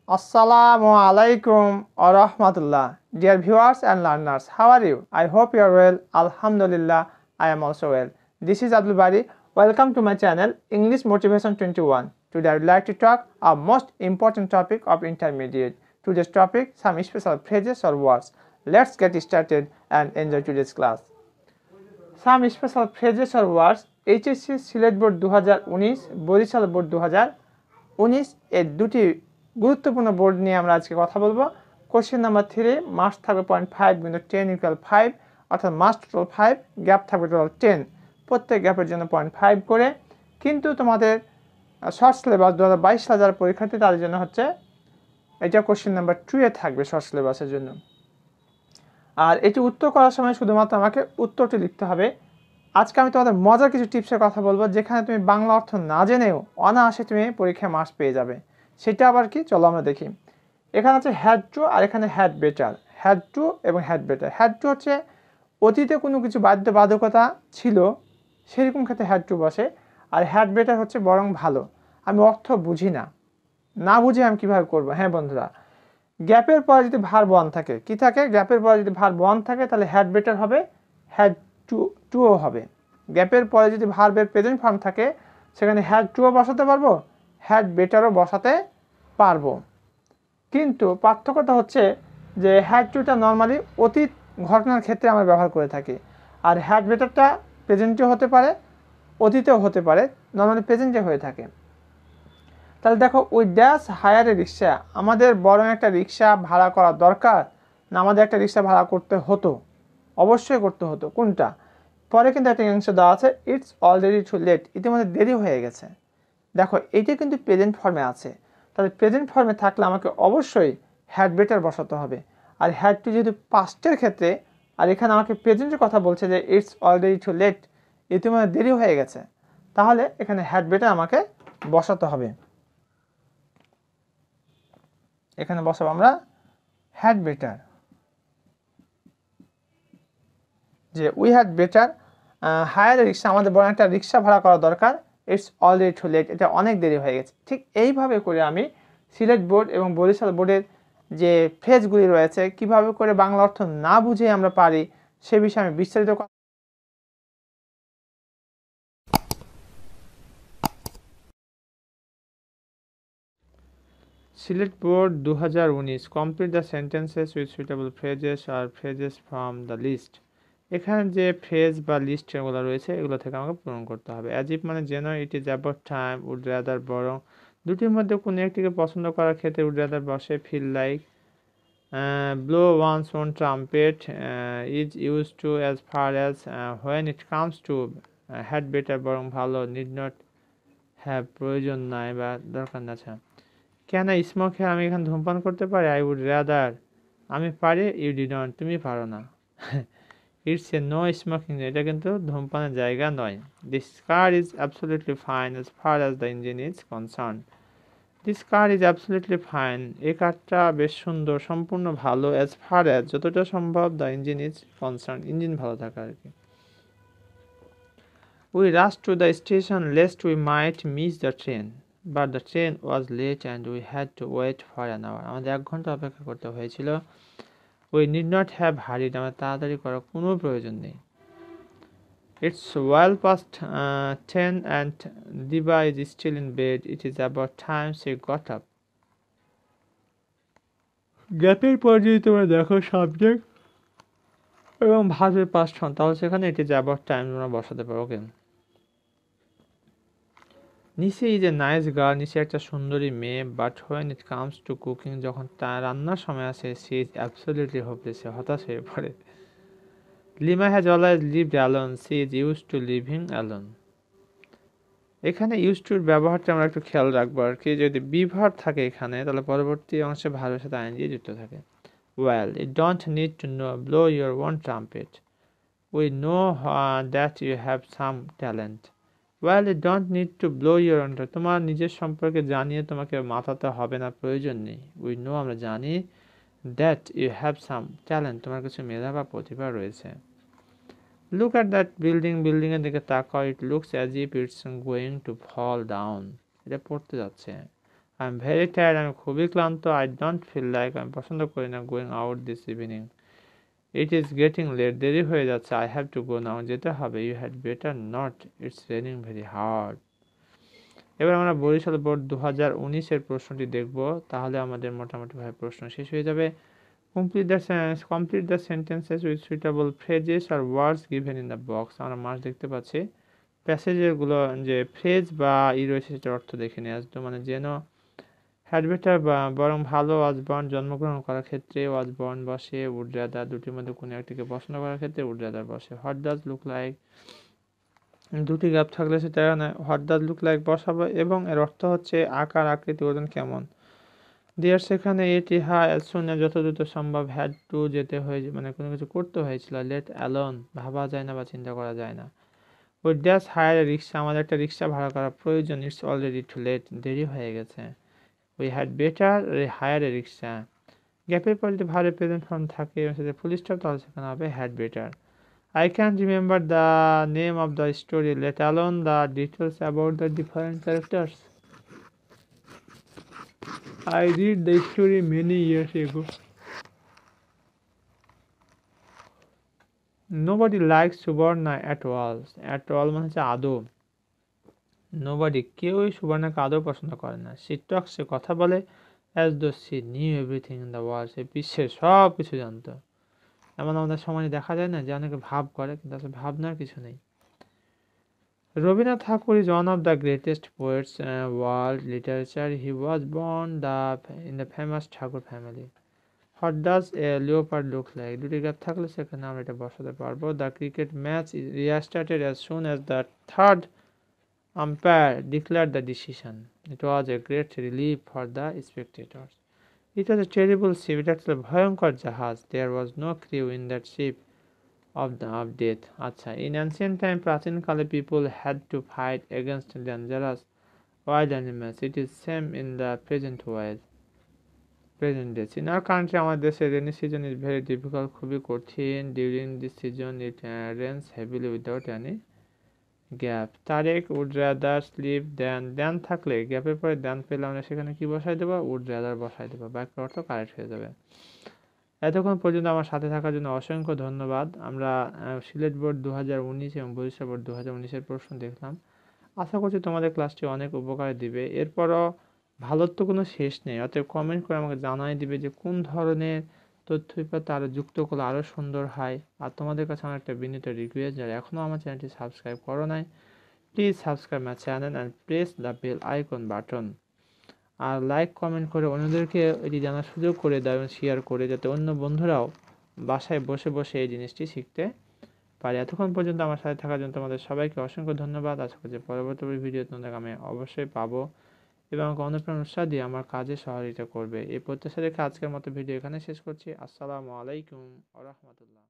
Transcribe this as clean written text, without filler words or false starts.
Assalamu alaikum wa rahmatullah. Dear viewers and learners, how are you? I hope you are well. Alhamdulillah, I am also well. This is Abdul Bari. Welcome to my channel English Motivation 21. Today I would like to talk a most important topic of intermediate. Today's topic, some special phrases or words. Let's get started and enjoy today's class. Some special phrases or words. HSC Sylhet Board 2019, Barishal Board 2019 এর দুটি গুরুত্বপূর্ণ board নিয়ে আমরা আজকে কথা বলবো। Question number 3 marks থাকবে 0.5 কিন্তু 10 ইকুয়াল 5 অর্থাৎ মার্কস টোটাল 5, গ্যাপ থাকবে টোটাল 10, প্রত্যেক গ্যাপের জন্য 0.5 করে। কিন্তু তোমাদের শর্ট সিলেবাস 2022 সালের যারা পরীক্ষার্থী তাদের জন্য হচ্ছে এটা কোশ্চেন নাম্বার 2 এ থাকবে শর্ট সিলেবাসের জন্য। আর এটি উত্তর করার সময় শুধুমাত্র আমাকে উত্তরটি লিখতে হবে। আজকে আমি তোমাদের মজার কিছু টিপসের কথা বলবো যেখানে তুমি বাংলা অর্থ না জেনেও অনায়াসে তুমি পরীক্ষায় মার্কস পেয়ে যাবে। সেটা আবার কি, চলো আমরা দেখি। এখানে আছে হ্যাড টু আর এখানে হ্যাড বেটার। হ্যাড টু এবং হ্যাড বেটার। হ্যাড টু হচ্ছে অতীতে কোনো কিছু বাধ্যবাধকতা ছিল সেরকম ক্ষেত্রে হ্যাড টু বসে, আর হ্যাড বেটার হচ্ছে বরং ভালো। আমি অর্থ বুঝি না বুঝে আমি কীভাবে করবো। হ্যাঁ বন্ধুরা, গ্যাপের পরে যদি ভার্ব ওয়ান থাকে, কি থাকে, গ্যাপের পরে যদি ভার্ব ওয়ান থাকে তাহলে হ্যাড বেটার হবে, হ্যাড টুও হবে। গ্যাপের পরে যদি ভার্বের প্রেজেন্ট ফর্ম থাকে সেখানে হ্যাড টুও বসাতে পারবো, হ্যাড বেটারও বসাতে পারবো। কিন্তু পার্থক্যটা হচ্ছে যে হ্যাড টুটা নর্মালি অতীত ঘটনার ক্ষেত্রে আমরা ব্যবহার করে থাকি, আর হ্যাড বেটারটা প্রেজেন্টেও হতে পারে অতীতেও হতে পারে, নর্মালি প্রেজেন্টে হয়ে থাকে। তাহলে দেখো, উই ড্যাশ হায়ার এ রিক্সা, আমাদের বরং একটা রিক্সা ভাড়া করা দরকার, না আমাদের একটা রিক্সা ভাড়া করতে হতো, অবশ্যই করতে হতো। কোনটা? পরে কিন্তু একটা অংশ দেওয়া আছে, ইটস অলরেডি টু লেট, ইতিমধ্যে দেরি হয়ে গেছে। দেখো এইটা কিন্তু প্রেজেন্ট ফর্মে আছে, তাহলে প্রেজেন্ট ফর্মে থাকলে আমাকে অবশ্যই হ্যাড বেটার বসাতে হবে। আর হ্যাড টু যেহেতু পাস্টের ক্ষেত্রে, আর এখানে আমাকে প্রেজেন্টের কথা বলছে যে ইটস অলরেডি টু লেট, ইতিমধ্যে দেরি হয়ে গেছে, তাহলে এখানে হ্যাড বেটার আমাকে বসাতে হবে। এখানে বসাবো আমরা হ্যাড বেটার, যে উই হ্যাড বেটার হায়ার রিক্সা, আমাদের বড় একটা রিক্সা ভাড়া করা দরকার, ইটস অলরেডি টু লেট, এটা অনেক দেরি হয়ে গেছে। ঠিক এইভাবে করে আমি সিলেট বোর্ড এবং বরিশাল বোর্ডের যে ফ্রেজগুলি রয়েছে কিভাবে করে বাংলা অর্থ না বুঝে আমরা পারি সে বিষয়ে আমি বিস্তারিত Sylhet Board 2019 complete the sentences with suitable phrases or phrases from the list. এখানে যে ফ্রেজ বা লিস্ট এগুলো রয়েছে এগুলো থেকে আমাকে পূরণ করতে হবে। অ্যাজ ইফ মানে যেন, it is about time, would rather বরং, দুটির মধ্যে কোনো একটিকে পছন্দ করার ক্ষেত্রে উড রাদার বসে, feel like, blow one's own trumpet, is use to, as far as, when it comes to, had better বরং ভালো, নিড নট হ্যাভ প্রয়োজন নাই বা দরকার না। ক্যান আই স্মোক হেয়ার, আমি এখানে ধূমপান করতে পারি, আই উড রাদার, আমি পারি, ইউ ডিডন্ট, তুমি পারো না। ইটস এ নো স্মোকিং, এটা কিন্তু ধূমপানের জায়গা নয়। This car is absolutely fine as far as the engine is concern, this car is absolutely fine, এই কারটা বেশ সুন্দর, সম্পূর্ণ ভালো, অ্যাজ ফার অ্যাজ যতটা সম্ভব, the engine is concern, engine ভালো থাকা আর কি। We rush to the station lest we might miss the train, but the train was late and we had to wait for an hour, আমাদের 1 ঘন্টা অপেক্ষা করতে হয়েছিল। We need not have hurried, আমার তাড়াতাড়ি করার কোনো প্রয়োজন নেই। It's well past 10 and Diba is still in bed, it is about time she got up. গ্যাপের পর যদি তোমরা দেখো সাবজেক্ট এবং ভার্বের পাস্ট ফর্ম, তাহলে সেখানে ইট ইজ অ্যাবাউট টাইম তোমরা বসাতে পারো। Okay, Nishi is a nice girl, Nishi একটা সুন্দরী মেয়ে, but when it comes to cooking, যখন তার রান্নার সময় আসে, সি ইজ অ্যাবসলিউটলি হোপলেস, সে হতাশ হয়ে পড়ে। Lima has always lived alone, she is use to living alone. এখানে ইউজ টুর ব্যবহারটা আমরা একটু খেয়াল রাখবো আর কি, যদি বিভার থাকে এখানে তাহলে পরবর্তী অংশে ভার্বের সাথে আইএনজি যুক্ত থাকে। Well, it don't need to know, blow your own trumpet, we know that you have some talent. Well, it don't need to blow your own, তোমার নিজের সম্পর্কে জানিয়ে তোমাকে মাথাতে হবে না, প্রয়োজন নেই। উই নো, আমরা জানি, that you have some talent, তোমার কিছু মেধা বা প্রতিভা রয়েছে। লুক অ্যাট দ্যাট বিল্ডিং, বিল্ডিংয়ের দিকে তাকাও, it looks as if it's going to fall down, এটা পড়তে যাচ্ছে। আই এম ভেরি টায়ার্ড, আমি খুবই ক্লান্ত। আই ডোন্ট ফিল লাইক, আমি পছন্দ করি না going out this evening. It is getting late, দেরি হয়ে যাচ্ছে। I have to go now, যেতে হবে। You had better not, it's raining very hard. এবার আমরা বরিশাল বোর্ড 2019-এর প্রশ্নটি দেখব, তাহলে আমাদের মোটামুটিভাবে প্রশ্ন শেষ হয়ে যাবে। Complete the sentences with suitable phrases or words given in the box. আমরা মাস দেখতে পাচ্ছি, প্যাসেজেরগুলো যে ফ্রেজ বা রয়েছে সেটার অর্থ দেখে নিয়ে আসতো। মানে যেন হ্যাড বেটার বা বরং ভালো, ওয়াজবর্ন জন্মগ্রহণ করার ক্ষেত্রে ওয়াজবর্ন বসে, উড রাদার দুটির মধ্যে কোনো একটিকে পছন্দ করার ক্ষেত্রে উড রাদার বসে। হোয়াট ডাজ লুক লাইক, দুটি গ্যাপ থাকলে সেটা হোয়াট ডাজ লুক লাইক বসাবো, এবং এর অর্থ হচ্ছে আকার, আকৃতি, ওজন কেমন। দেয়ার সেখানে এটি শুনে যত দ্রুত সম্ভব, হ্যাড টু যেতে হয়ে, মানে কোনো কিছু করতে হয়েছিল। লেট অ্যালোন ভাবা যায় না বা চিন্তা করা যায় না। উই ড্যাশ হায়ার এ রিক্সা, আমাদের একটা রিক্সা ভাড়া করা প্রয়োজন। ইটস অলরেডি টু লেট, দেরি হয়ে গেছে। উই হ্যাড বেটার হায়ার এ রিক্সা। গ্যাপের পর যদি ভারে প্রেজেন্ট ফর্ম থাকে সেটা ফুল স্টপ, তাহলে সেখানে হবে had better. I can't remember the name of the story, let alone the details about the different characters. I read the story many years ago. Nobody likes Subarna at all. At all মানে হচ্ছে আদৌ। Nobody, কেউই সুবর্ণাকে আদৌ পছন্দ করে না। She talks, সে কথা বলে, as though she knew everything in the world, সে বিশ্বের সব কিছু জানতো। এমন আমাদের সমাজে দেখা যায় না যে অনেকে ভাব করে, কিন্তু আসলে ভাবনার কিছু নেই। Rabindranath Tagore is one of the greatest poets world literature. He was born in the famous Tagore family. What does a leopard look like? দুটি গ্যাপ থাকলে সেখানে আমরা এটা বসাতে পারবো। The cricket match restarted as soon as the third umpire declared the decision. It was a great relief for the spectators. It was a terrible ship. এটা ছিল ভয়ঙ্কর জাহাজ। There was no crew in that ship of death. আচ্ছা, in ancient time, প্রাচীনকালে people had to fight against dangerous wild animals. It is same in the present days. In our country, আমাদের দেশে rainy season is very difficult, খুবই কঠিন। During this season it rains heavily without any gap. Tarique would rather sleep than থাকলে গ্যাপের পরে than পেলে আমরা সেখানে কি বসাই দেবো? would rather বসাই দেবো। বাক্যের অর্থ কারেক্ট হয়ে যাবে। এতক্ষণ পর্যন্ত আমার সাথে থাকার জন্য অসংখ্য ধন্যবাদ। আমরা সিলেট বোর্ড 2019 এবং বরিশাল বোর্ড 2019-এর প্রশ্ন দেখলাম। আশা করছি তোমাদের ক্লাসটি অনেক উপকারে দিবে। এরপরও ভালোর তো কোনো শেষ নেই, অতএব কমেন্ট করে আমাকে জানাই দিবে যে কোন ধরনের তথ্যপাতা আরও যুক্ত করলে আরও সুন্দর হয়। আর তোমাদের কাছে আমার একটা বিনীত রিকোয়েস্ট, যারা এখনও আমার চ্যানেলটি সাবস্ক্রাইব করো নাই, please subscribe my channel and press the bell icon button. আর লাইক কমেন্ট করে অন্যদেরকে এটি জানার সুযোগ করে দাও এবং শেয়ার করে, যাতে অন্য বন্ধুরাও বাসায় বসে বসে এই জিনিসটি শিখতে পারে। এতক্ষণ পর্যন্ত আমার সাথে থাকার জন্য তোমাদের সবাইকে অসংখ্য ধন্যবাদ। আশা করছি পরবর্তী ভিডিও তোমাদের আমি অবশ্যই পাবো এবং আমাকে অনুপ্রেরণা উৎসাহ দিয়ে আমার কাজে সহযোগিতা করবে। এই প্রত্যাশা রেখে আজকের মতো ভিডিও এখানে শেষ করছি। আসসালামু আলাইকুম ওয়া রাহমাতুল্লাহ।